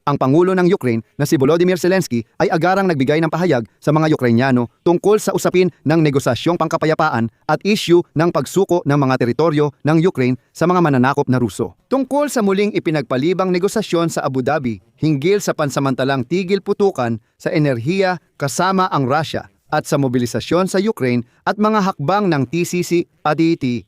Ang Pangulo ng Ukraine na si Volodymyr Zelensky ay agarang nagbigay ng pahayag sa mga Ukrainyano tungkol sa usapin ng negosasyong pangkapayapaan at issue ng pagsuko ng mga teritoryo ng Ukraine sa mga mananakop na Ruso. Tungkol sa muling ipinagpalibang negosasyon sa Abu Dhabi hinggil sa pansamantalang tigil putukan sa enerhiya kasama ang Russia at sa mobilisasyon sa Ukraine at mga hakbang ng TCC at DET.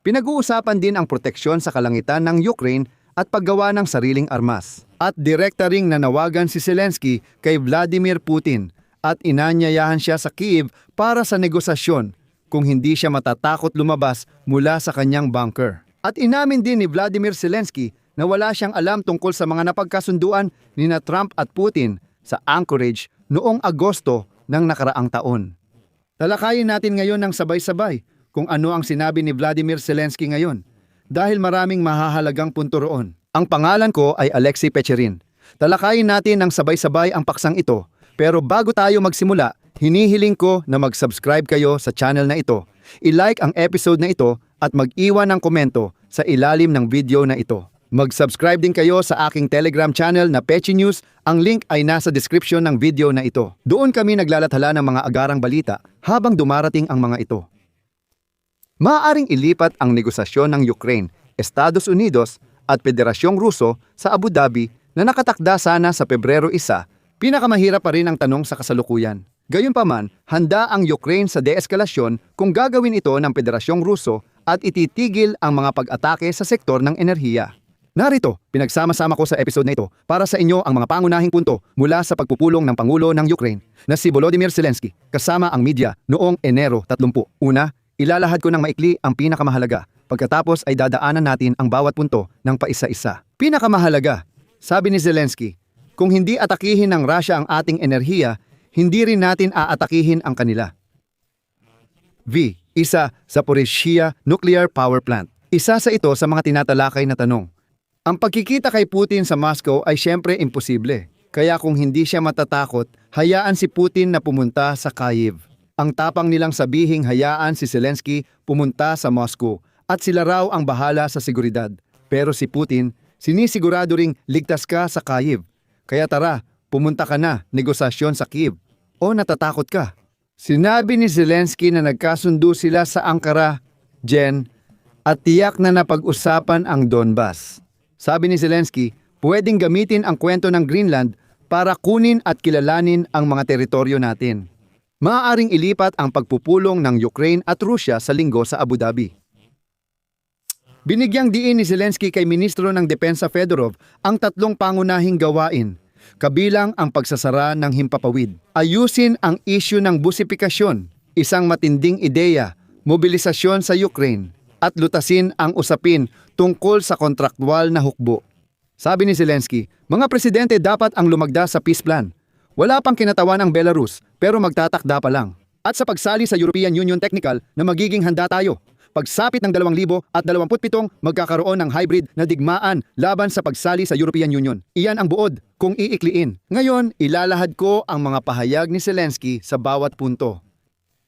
Pinag-uusapan din ang proteksyon sa kalangitan ng Ukraine at paggawa ng sariling armas. At direkta ring nanawagan si Zelensky kay Vladimir Putin at inanyayahan siya sa Kyiv para sa negosasyon kung hindi siya matatakot lumabas mula sa kanyang bunker. At inamin din ni Vladimir Zelensky na wala siyang alam tungkol sa mga napagkasunduan ni Trump at Putin sa Anchorage noong Agosto ng nakaraang taon. Talakayin natin ngayon ng sabay-sabay kung ano ang sinabi ni Vladimir Zelensky ngayon, dahil maraming mahahalagang punto roon. Ang pangalan ko ay Alexei Pecherin. Talakayin natin ng sabay-sabay ang paksang ito. Pero bago tayo magsimula, hinihiling ko na mag-subscribe kayo sa channel na ito. I-like ang episode na ito at mag-iwan ng komento sa ilalim ng video na ito. Mag-subscribe din kayo sa aking Telegram channel na Pechi News. Ang link ay nasa description ng video na ito. Doon kami naglalathala ng mga agarang balita habang dumarating ang mga ito. Maaaring ilipat ang negosasyon ng Ukraine, Estados Unidos at Federasyong Ruso sa Abu Dhabi na nakatakda sana sa Pebrero 1, pinakamahirap pa rin ang tanong sa kasalukuyan. Gayunpaman, handa ang Ukraine sa deeskalasyon kung gagawin ito ng Federasyong Ruso at ititigil ang mga pag-atake sa sektor ng enerhiya. Narito, pinagsama-sama ko sa episode na ito para sa inyo ang mga pangunahing punto mula sa pagpupulong ng Pangulo ng Ukraine na si Volodymyr Zelensky kasama ang media noong Enero 30. Una, ilalahad ko ng maikli ang pinakamahalaga. Pagkatapos ay dadaanan natin ang bawat punto ng paisa-isa. Pinakamahalaga, sabi ni Zelensky, kung hindi atakihin ng Russia ang ating enerhiya, hindi rin natin aatakihin ang kanila. Zaporizhzhia Nuclear Power Plant. Isa sa ito sa mga tinatalakay na tanong. Ang pagkikita kay Putin sa Moscow ay siyempre imposible. Kaya kung hindi siya matatakot, hayaan si Putin na pumunta sa Kyiv. Ang tapang nilang sabihing hayaan si Zelensky pumunta sa Moscow at sila raw ang bahala sa seguridad. Pero si Putin, sinisigurado ring ligtas ka sa Kyiv. Kaya tara, pumunta ka na, negosasyon sa Kyiv. O natatakot ka? Sinabi ni Zelensky na nagkasundo sila sa Ankara, Jen, at tiyak na napag-usapan ang Donbas. Sabi ni Zelensky, pwedeng gamitin ang kwento ng Greenland para kunin at kilalanin ang mga teritoryo natin. Maaaring ilipat ang pagpupulong ng Ukraine at Russia sa linggo sa Abu Dhabi. Binigyang diin ni Zelensky kay Ministro ng Depensa Fedorov ang tatlong pangunahing gawain, kabilang ang pagsasara ng himpapawid. Ayusin ang isyu ng busipikasyon, isang matinding ideya, mobilisasyon sa Ukraine, at lutasin ang usapin tungkol sa kontraktwal na hukbo. Sabi ni Zelensky, mga presidente dapat ang lumagda sa peace plan. Wala pang kinatawan ang Belarus, pero magtatakda pa lang. At sa pagsali sa European Union Technical na magiging handa tayo. Pagsapit ng 2027, magkakaroon ng hybrid na digmaan laban sa pagsali sa European Union. Iyan ang buod kung iikliin. Ngayon, ilalahad ko ang mga pahayag ni Zelensky sa bawat punto.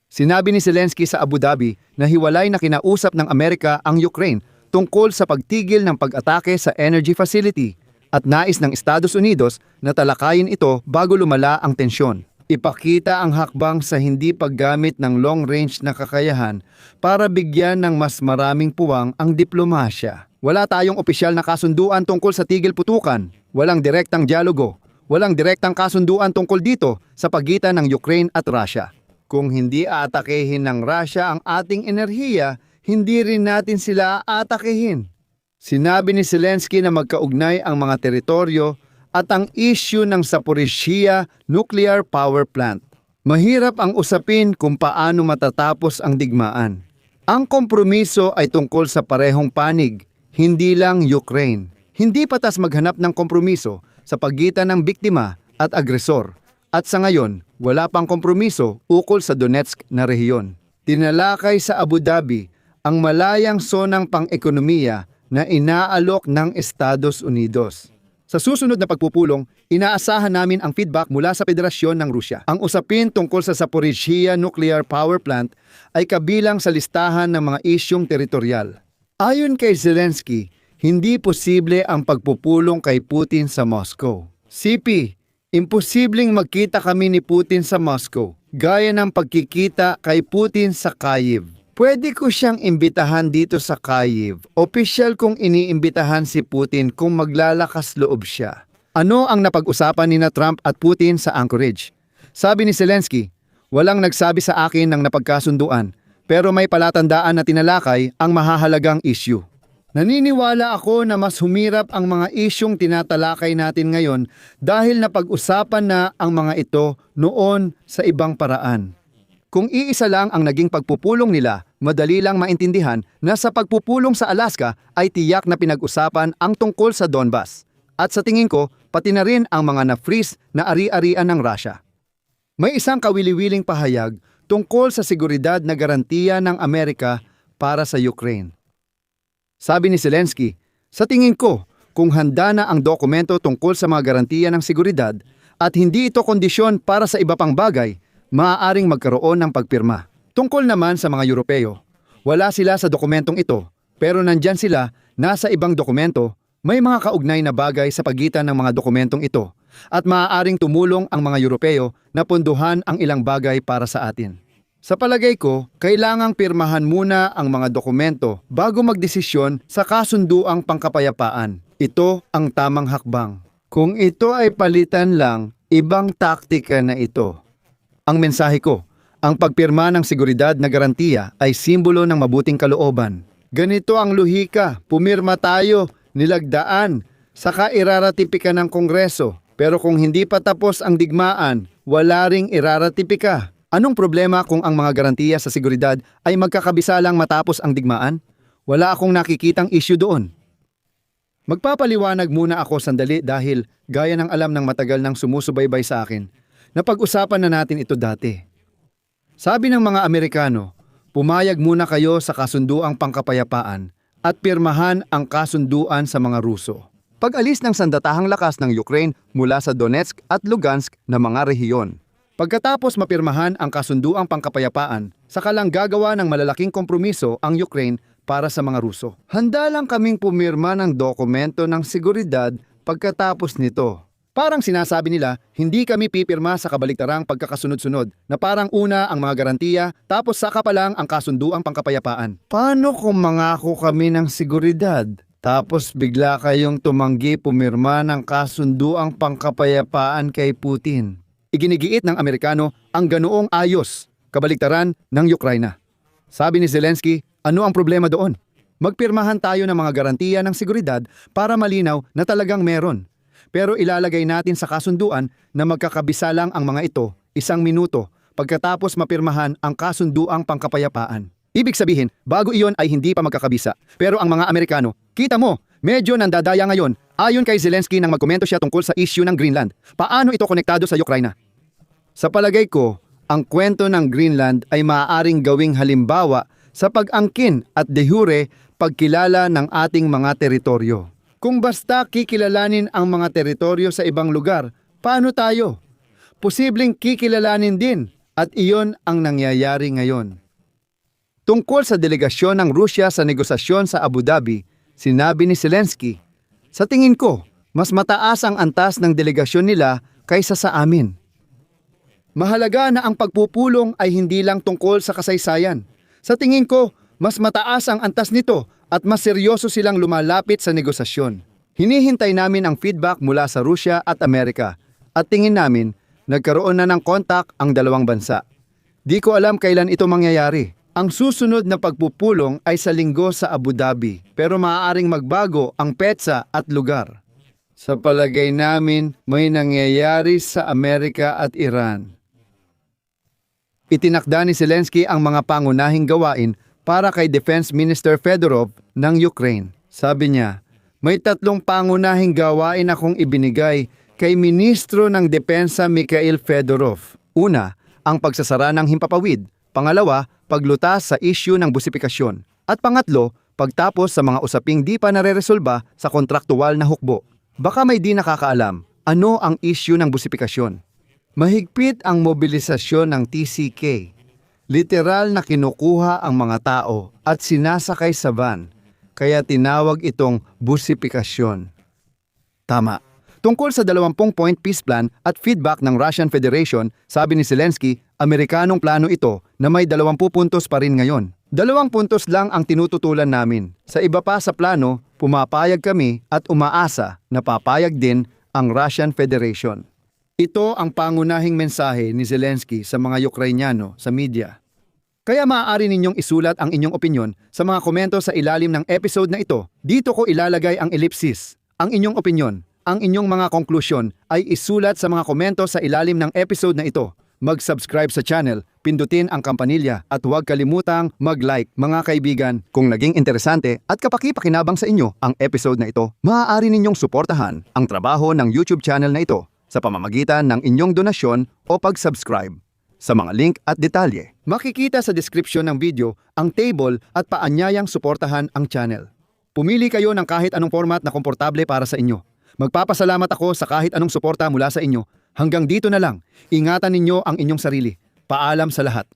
Sinabi ni Zelensky sa Abu Dhabi na hiwalay na kinausap ng Amerika ang Ukraine tungkol sa pagtigil ng pag-atake sa energy facility at nais ng Estados Unidos na talakayin ito bago lumala ang tensyon. Ipakita ang hakbang sa hindi paggamit ng long-range na kakayahan para bigyan ng mas maraming puwang ang diplomasya. Wala tayong opisyal na kasunduan tungkol sa tigil putukan, walang direktang dialogo, walang direktang kasunduan tungkol dito sa pagitan ng Ukraine at Russia. Kung hindi aatakehin ng Russia ang ating enerhiya, hindi rin natin sila aatakehin. Sinabi ni Zelensky na magkaugnay ang mga teritoryo at ang issue ng Zaporizhzhia Nuclear Power Plant. Mahirap ang usapin kung paano matatapos ang digmaan. Ang kompromiso ay tungkol sa parehong panig, hindi lang Ukraine. Hindi patas maghanap ng kompromiso sa pagitan ng biktima at agresor. At sa ngayon, wala pang kompromiso ukol sa Donetsk na rehiyon. Tinalakay sa Abu Dhabi ang malayang sonang pang-ekonomiya na inaalok ng Estados Unidos. Sa susunod na pagpupulong, inaasahan namin ang feedback mula sa Federasyon ng Rusya. Ang usapin tungkol sa Zaporizhzhia Nuclear Power Plant ay kabilang sa listahan ng mga isyung teritorial. Ayon kay Zelensky, Hindi posible ang pagpupulong kay Putin sa Moscow. CP, imposibleng magkita kami ni Putin sa Moscow, gaya ng pagkikita kay Putin sa Kyiv. Pwede ko siyang imbitahan dito sa Kyiv. Opisyal kong iniimbitahan si Putin kung maglalakas loob siya. Ano ang napag-usapan ni Trump at Putin sa Anchorage? Sabi ni Zelensky, walang nagsabi sa akin ng napagkasunduan, pero may palatandaan na tinalakay ang mahahalagang issue. Naniniwala ako na mas humirap ang mga isyong tinatalakay natin ngayon dahil napag-usapan na ang mga ito noon sa ibang paraan. Kung iisa lang ang naging pagpupulong nila, madali lang maintindihan na sa pagpupulong sa Alaska ay tiyak na pinag-usapan ang tungkol sa Donbas. At sa tingin ko, pati na rin ang mga na-freeze na ari-arian ng Russia. May isang kawili-wiling pahayag tungkol sa seguridad na garantiya ng Amerika para sa Ukraine. Sabi ni Zelensky, sa tingin ko, kung handa na ang dokumento tungkol sa mga garantiya ng seguridad at hindi ito kondisyon para sa iba pang bagay, maaaring magkaroon ng pagpirma. Tungkol naman sa mga Europeo, wala sila sa dokumentong ito, pero nandyan sila, nasa ibang dokumento, may mga kaugnay na bagay sa pagitan ng mga dokumentong ito at maaaring tumulong ang mga Europeo na punduhan ang ilang bagay para sa atin. Sa palagay ko, kailangang pirmahan muna ang mga dokumento bago magdesisyon sa kasunduang pangkapayapaan. Ito ang tamang hakbang. Kung ito ay palitan lang, ibang taktika na ito. Ang mensahe ko, ang pagpirma ng seguridad na garantiya ay simbolo ng mabuting kalooban. Ganito ang luhika, pumirma tayo, nilagdaan, saka iraratipika ng Kongreso. Pero kung hindi pa tapos ang digmaan, wala ring iraratipika. Anong problema kung ang mga garantiya sa seguridad ay magkakabisa lang matapos ang digmaan? Wala akong nakikitang issue doon. Magpapaliwanag muna ako sandali dahil gaya ng alam ng matagal nang sumusubaybay sa akin, napag-usapan na natin ito dati. Sabi ng mga Amerikano, pumayag muna kayo sa kasunduang pangkapayapaan at pirmahan ang kasunduan sa mga Ruso. Pag-alis ng sandatahang lakas ng Ukraine mula sa Donetsk at Lugansk na mga rehiyon. Pagkatapos mapirmahan ang kasunduang pangkapayapaan, saka lang gagawa ng malalaking kompromiso ang Ukraine para sa mga Ruso. Handa lang kaming pumirma ng dokumento ng seguridad pagkatapos nito. Parang sinasabi nila, hindi kami pipirma sa kabaliktarang pagkakasunod-sunod na parang una ang mga garantiya tapos saka pa lang ang kasunduang pangkapayapaan. Paano kung mangako kami ng seguridad? Tapos bigla kayong tumanggi pumirma ng kasunduang pangkapayapaan kay Putin. Iginigiit ng Amerikano ang ganoong ayos, kabaliktaran ng Ukraina. Sabi ni Zelensky, ano ang problema doon? Magpirmahan tayo ng mga garantiya ng seguridad para malinaw na talagang meron. Pero ilalagay natin sa kasunduan na magkakabisa lang ang mga ito 1 minuto pagkatapos mapirmahan ang kasunduang pangkapayapaan. Ibig sabihin, bago iyon ay hindi pa magkakabisa. Pero ang mga Amerikano, kita mo, medyo nandadaya ngayon. Ayon kay Zelensky nang magkomento siya tungkol sa issue ng Greenland. Paano ito konektado sa Ukraina? Sa palagay ko, ang kwento ng Greenland ay maaaring gawing halimbawa sa pag-angkin at de jure pagkilala ng ating mga teritoryo. Kung basta kikilalanin ang mga teritoryo sa ibang lugar, paano tayo? Posibleng kikilalanin din at iyon ang nangyayari ngayon. Tungkol sa delegasyon ng Rusya sa negosasyon sa Abu Dhabi, sinabi ni Zelensky, sa tingin ko, mas mataas ang antas ng delegasyon nila kaysa sa amin. Mahalaga na ang pagpupulong ay hindi lang tungkol sa kasaysayan. Sa tingin ko, mas mataas ang antas nito at mas seryoso silang lumalapit sa negosasyon. Hinihintay namin ang feedback mula sa Rusya at Amerika at tingin namin nagkaroon na ng kontak ang dalawang bansa. Di ko alam kailan ito mangyayari. Ang susunod na pagpupulong ay sa Linggo sa Abu Dhabi, pero maaaring magbago ang petsa at lugar. Sa palagay namin, may nangyayari sa Amerika at Iran. Itinakda ni Zelensky ang mga pangunahing gawain para kay Defense Minister Fedorov ng Ukraine. Sabi niya, may 3 pangunahing gawain akong ibinigay kay Ministro ng Depensa Mikhail Fedorov. Una, ang pagsasara ng himpapawid. Pangalawa, paglutas sa issue ng busipikasyon. At pangatlo, pagtapos sa mga usaping di pa nareresolba sa kontraktual na hukbo. Baka may di nakakaalam, ano ang issue ng busipikasyon? Mahigpit ang mobilisasyon ng TCK. Literal na kinukuha ang mga tao at sinasakay sa van. Kaya tinawag itong busipikasyon. Tama. Tungkol sa 20-point peace plan at feedback ng Russian Federation, sabi ni Zelensky, Amerikanong plano ito na may 20 puntos pa rin ngayon. 2 puntos lang ang tinututulan namin. Sa iba pa sa plano, pumapayag kami at umaasa na papayag din ang Russian Federation. Ito ang pangunahing mensahe ni Zelensky sa mga Ukrainyano sa media. Kaya maaari ninyong isulat ang inyong opinyon sa mga komento sa ilalim ng episode na ito. Dito ko ilalagay ang ellipsis, ang inyong opinyon. Ang inyong mga konklusyon ay isulat sa mga komento sa ilalim ng episode na ito. Mag-subscribe sa channel, pindutin ang kampanilya at huwag kalimutang mag-like mga kaibigan. Kung naging interesante at kapaki-pakinabang sa inyo ang episode na ito, maaari ninyong suportahan ang trabaho ng YouTube channel na ito sa pamamagitan ng inyong donasyon o pag-subscribe. Sa mga link at detalye, makikita sa description ng video ang table at paanyayang suportahan ang channel. Pumili kayo ng kahit anong format na komportable para sa inyo. Magpapasalamat ako sa kahit anong suporta mula sa inyo. Hanggang dito na lang. Ingatan ninyo ang inyong sarili. Paalam sa lahat.